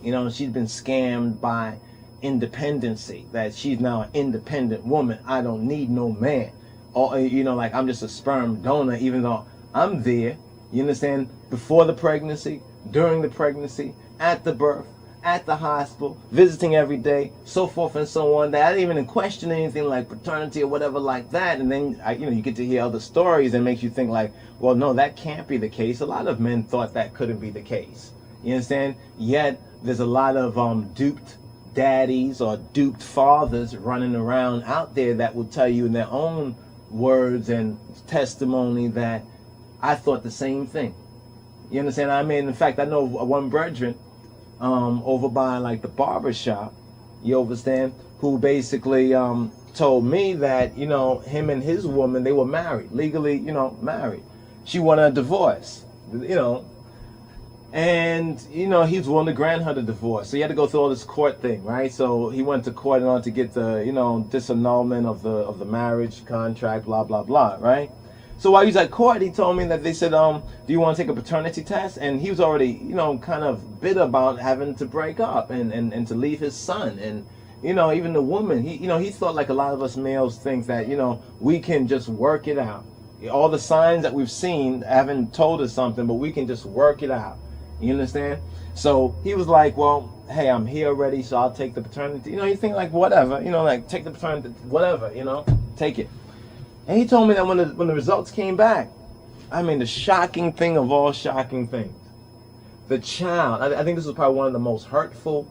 You know, she's been scammed by independency, that she's now an independent woman. I don't need no man. Or, you know, like I'm just a sperm donor, even though I'm there, you understand, before the pregnancy, during the pregnancy, at the birth, at the hospital, visiting every day, so forth and so on, that I didn't even question anything like paternity or whatever like that. And then, you know, you get to hear other stories and makes you think like, well, no, that can't be the case. A lot of men thought that couldn't be the case. You understand? Yet, there's a lot of duped daddies or duped fathers running around out there that will tell you in their own words and testimony that I thought the same thing. You understand? I mean, in fact, I know one brethren over by like the barber shop, you understand, who basically told me that, you know, him and his woman, they were married, legally, you know, married. She wanted a divorce, you know, and, you know, he was willing to grant her the divorce. So he had to go through all this court thing, right? So he went to court in order to get the, you know, disannulment of the marriage contract, blah, blah, blah, right? So while he was at court, he told me that they said, do you want to take a paternity test? And he was already, you know, kind of bitter about having to break up and to leave his son. And, you know, even the woman, he thought like a lot of us males think that, you know, we can just work it out. All the signs that we've seen haven't told us something, but we can just work it out. You understand? So he was like, well, hey, I'm here already, so I'll take the paternity. You know, you think like, whatever, you know, like take the paternity, whatever, you know, take it. And he told me that when the results came back, I mean, the shocking thing of all shocking things, the child, I think this was probably one of the most hurtful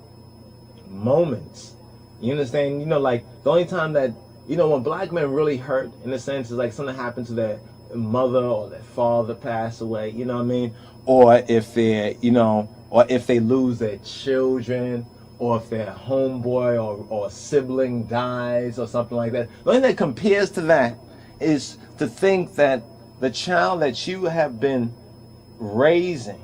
moments. You understand? You know, like the only time that, you know, when black men really hurt, in a sense, is like something happened to their mother or their father passed away, you know what I mean? Or if they're, you know, or if they lose their children, or if their homeboy or sibling dies or something like that. The only thing that compares to that is to think that the child that you have been raising,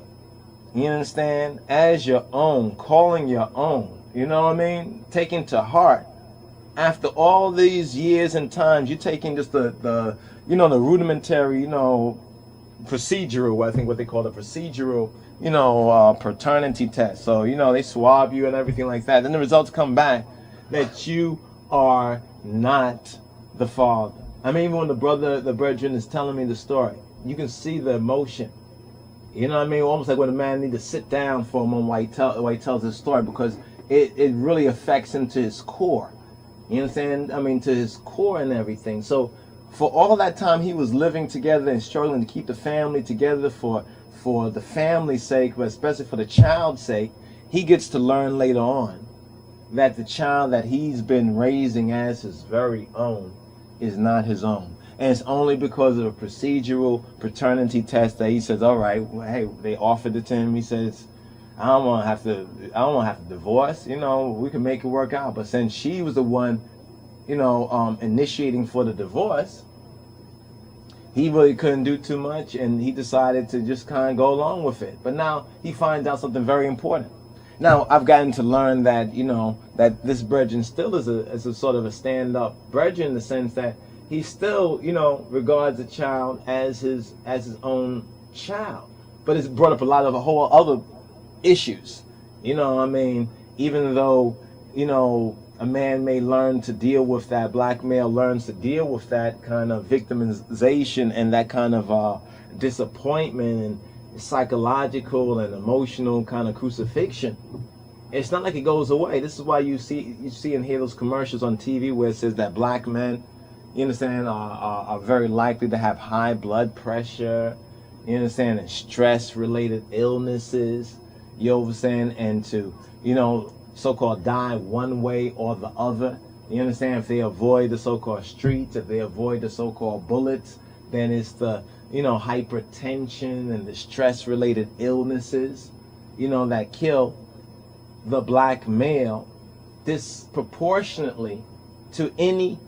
you understand, as your own, calling your own, you know what I mean, taking to heart, after all these years and times, you're taking just the you know, the rudimentary, you know, procedural, I think what they call the procedural, you know, paternity test. So, you know, they swab you and everything like that. Then the results come back that you are not the father. I mean, even when the brethren is telling me the story, you can see the emotion. You know what I mean? Almost like when a man needs to sit down for a moment while he tells his story, because it really affects him to his core. You understand? I mean, to his core and everything. So for all that time he was living together and struggling to keep the family together for the family's sake, but especially for the child's sake, he gets to learn later on that the child that he's been raising as his very own is not his own. And it's only because of a procedural paternity test that he says, all right, well, hey, they offered it to him. He says, I don't want to have to divorce, you know, we can make it work out. But since she was the one, you know, initiating for the divorce, he really couldn't do too much, and he decided to just kind of go along with it. But now he finds out something very important. Now, I've gotten to learn that, you know, that this brethren still is a sort of a stand-up brethren, in the sense that he still, you know, regards the child as his own child. But it's brought up a whole other issues. You know, I mean, even though, you know, a man may learn to deal with that, black male learns to deal with that kind of victimization and that kind of disappointment and psychological and emotional kind of crucifixion. It's not like it goes away. This is why you see and hear those commercials on TV where it says that black men, you understand, are very likely to have high blood pressure, you understand, and stress-related illnesses, you understand, and to, you know, so-called die one way or the other. You understand? If they avoid the so-called streets, if they avoid the so-called bullets, then it's the, you know, hypertension and the stress-related illnesses, you know, that kill the black male disproportionately to any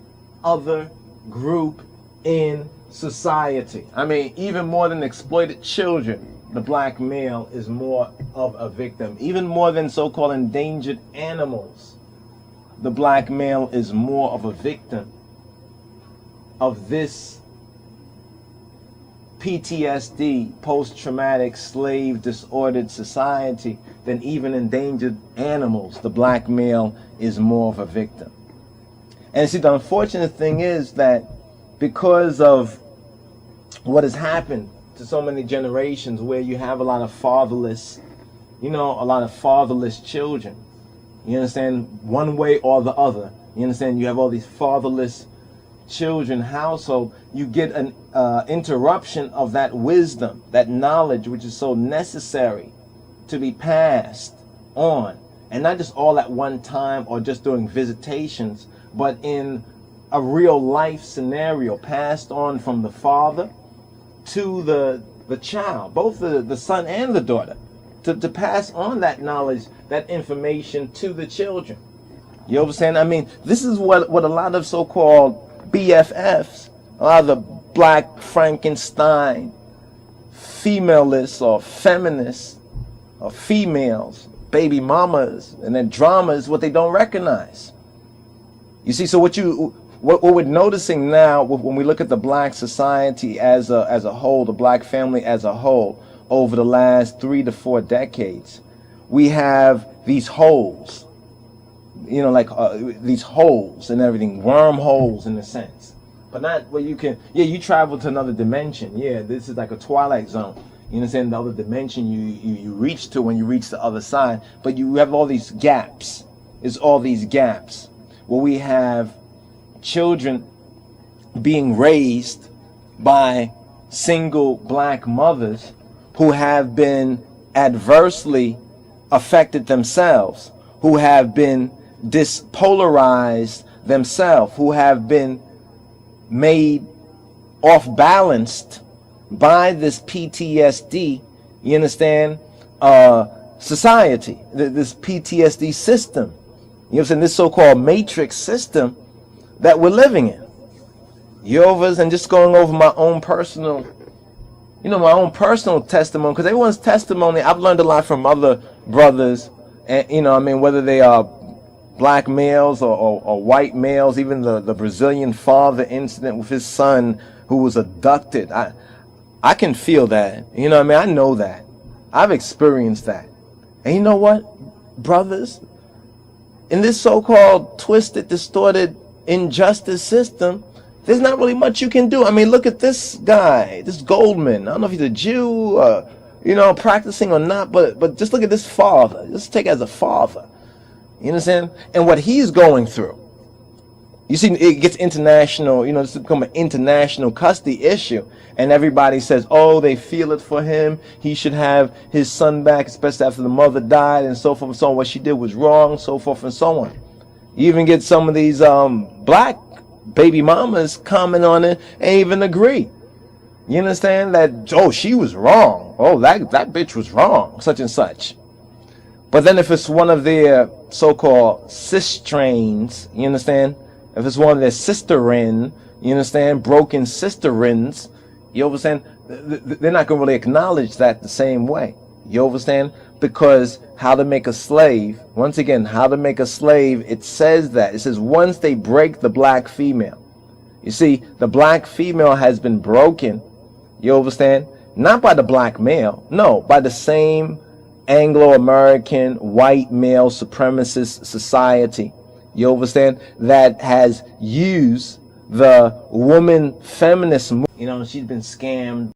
other group in society. I mean, even more than exploited children, the black male is more of a victim. Even more than so-called endangered animals, the black male is more of a victim of this PTSD, post-traumatic slave disordered society than even endangered animals, the black male is more of a victim. And see, the unfortunate thing is that because of what has happened to so many generations, where you have a lot of fatherless, a lot of fatherless children, you understand, one way or the other, you understand, you have all these fatherless children household, you get an interruption of that wisdom, that knowledge, which is so necessary to be passed on, and not just all at one time or just during visitations, but in a real life scenario, passed on from the father to the child, both the son and the daughter, to pass on that knowledge, that information to the children. You understand? I mean, this is what a lot of so-called BFFs, a lot of the black Frankenstein femalists or feminists or females, baby mamas, and then dramas, what they don't recognize. You see, so what we're noticing now when we look at the black society as a whole, the black family as a whole, over the last 3 to 4 decades, we have these holes, these holes and everything, wormholes in a sense, but not where you can, you travel to another dimension. Yeah, this is like a twilight zone. You understand, the other dimension you reach to when you reach the other side, but you have all these gaps. It's all these gaps where we have children being raised by single black mothers who have been adversely affected themselves, who have been dispolarized themselves, who have been made off-balanced by this PTSD, you understand, society, this PTSD system, you know what I'm saying, this so-called matrix system that we're living in. And just going over my own personal, my own personal testimony, because everyone's testimony, I've learned a lot from other brothers, and whether they are black males or white males, even the Brazilian father incident with his son who was abducted. I can feel that, I know that. I've experienced that. And you know what, brothers, in this so-called twisted, distorted injustice system, there's not really much you can do. Look at this guy, this Goldman. I don't know if he's a Jew, practicing or not, but just look at this father. Just take it as a father. You understand? And what he's going through. You see, it gets international, it's become an international custody issue. And everybody says, oh, they feel it for him. He should have his son back, especially after the mother died, and so forth and so on. What she did was wrong, so forth and so on. You even get some of these black baby mamas comment on it and even agree. You understand that, oh, she was wrong. Oh, that bitch was wrong, such and such. But then if it's one of their so-called cis trains, you understand? If it's one of their sisterin, you understand, broken sisterins, you understand, they're not going to really acknowledge that the same way. You understand? Because how to make a slave, once again, how to make a slave, it says that. It says once they break the black female. You see, the black female has been broken, you understand? Not by the black male, no, by the same Anglo-American white male supremacist society. You understand? That has used the woman feminist movement. She's been scammed